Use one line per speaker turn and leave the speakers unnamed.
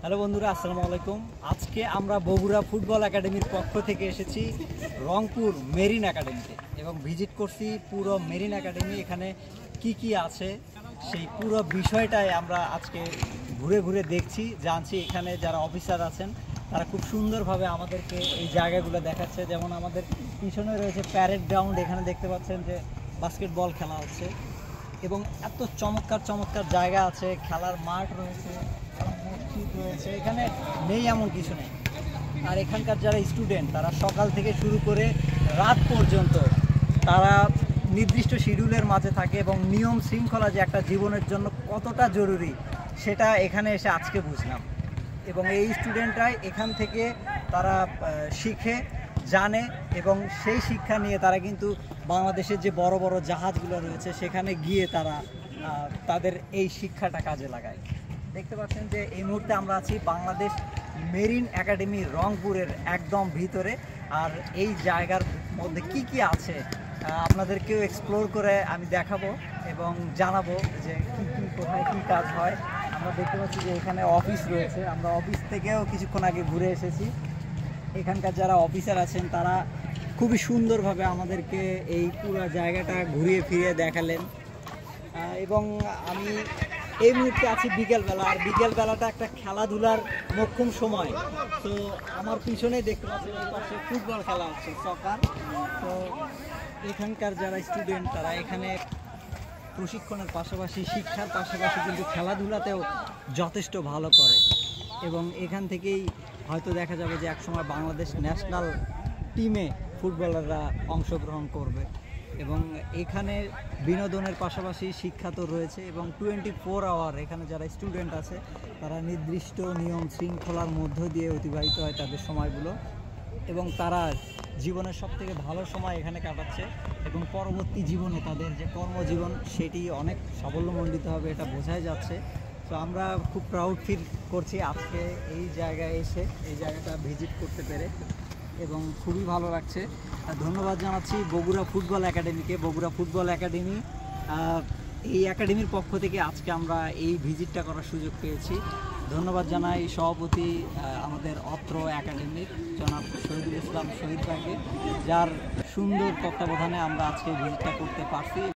Hello বন্ধুরা, আসসালামু আলাইকুম। আজকে আমরা বগুড়া ফুটবল একাডেমির পক্ষ থেকে এসেছি রংপুর মেরিন একাডেমিতে এবং ভিজিট করছি পুরো মেরিন একাডেমি। এখানে কি আছে সেই পুরো বিষয়টাই আমরা আজকে ঘুরে ঘুরে দেখছি, জানছি। এখানে যারা অফিসার আছেন তারা খুব সুন্দরভাবে আমাদেরকে এই জায়গাগুলো দেখাচ্ছে। যেমন আমাদের পিছনে রয়েছে প্যারেড গ্রাউন্ড, এখানে দেখতে পাচ্ছেন যে বাস্কেটবল খেলা হচ্ছে এবং এত চমৎকার চমৎকার জায়গা আছে, খেলার মাঠ রয়েছে, মসজিদ রয়েছে, এখানে নেই এমন কিছু নেই। আর এখানকার যারা স্টুডেন্ট তারা সকাল থেকে শুরু করে রাত পর্যন্ত তারা নির্দিষ্ট শিডিউলের মাঝে থাকে এবং নিয়ম শৃঙ্খলা যে একটা জীবনের জন্য কতটা জরুরি সেটা এখানে এসে আজকে বুঝলাম। এবং এই স্টুডেন্টরাই এখান থেকে তারা শিখে জানে এবং সেই শিক্ষা নিয়ে তারা কিন্তু বাংলাদেশের যে বড় বড় জাহাজগুলো রয়েছে সেখানে গিয়ে তারা তাদের এই শিক্ষাটা কাজে লাগায়। দেখতে পাচ্ছেন যে এই মুহূর্তে আমরা আছি বাংলাদেশ মেরিন একাডেমি রংপুরের একদম ভিতরে। আর এই জায়গার মধ্যে কি আছে আপনাদেরকেও এক্সপ্লোর করে আমি দেখাবো এবং জানাবো যে কী কোথায় কী কাজ হয়। আমরা দেখতে পাচ্ছি যে এখানে অফিস রয়েছে, আমরা অফিস থেকেও কিছুক্ষণ আগে ঘুরে এসেছি। এখানকার যারা অফিসার আছেন তারা খুবই সুন্দরভাবে আমাদেরকে এই পুরো জায়গাটা ঘুরিয়ে ফিরিয়ে দেখালেন। এবং আমি এই মুহূর্তে আছি বিকেলবেলা, আর বিকেলবেলাটা একটা খেলাধুলার মোক্ষম সময়। তো আমার পিছনে দেখতে পাচ্ছেন এই পাশে ফুটবল খেলা হচ্ছে, সকার। তো এখানকার যারা স্টুডেন্ট তারা এখানে প্রশিক্ষণের পাশাপাশি শিক্ষার পাশাপাশি কিন্তু খেলাধুলাতেও যথেষ্ট ভালো করে এবং এখান থেকেই হয়তো দেখা যাবে যে একসময় বাংলাদেশ ন্যাশনাল টিমে ফুটবলাররা অংশগ্রহণ করবে। এবং এখানে বিনোদনের পাশাপাশি শিক্ষা তো রয়েছে এবং 24 আওয়ার এখানে যারা স্টুডেন্ট আছে তারা নির্দিষ্ট নিয়ম শৃঙ্খলার মধ্য দিয়ে অতিবাহিত হয় তাদের সময়গুলো এবং তারা জীবনের সবথেকে ভালো সময় এখানে কাটাচ্ছে এবং পরবর্তী জীবনে তাদের যে কর্মজীবন সেটি অনেক সাফল্যমণ্ডিত হবে, এটা বোঝাই যাচ্ছে। তো আমরা খুব প্রাউড ফিল করছি আজকে এই জায়গায় এসে এই জায়গাটা ভিজিট করতে পেরে এবং খুবই ভালো লাগছে। ধন্যবাদ জানাচ্ছি বগুড়া ফুটবল একাডেমিকে। বগুড়া ফুটবল একাডেমি এই একাডেমির পক্ষ থেকে আজকে আমরা এই ভিজিটটা করার সুযোগ পেয়েছি। ধন্যবাদ জানাই সভাপতি আমাদের অত্র একাডেমির জনাব শহীদুল ইসলাম শহীদ ভাইকে, যার সুন্দর তত্ত্বাবধানে আমরা আজকে ভিজিটটা করতে পারছি।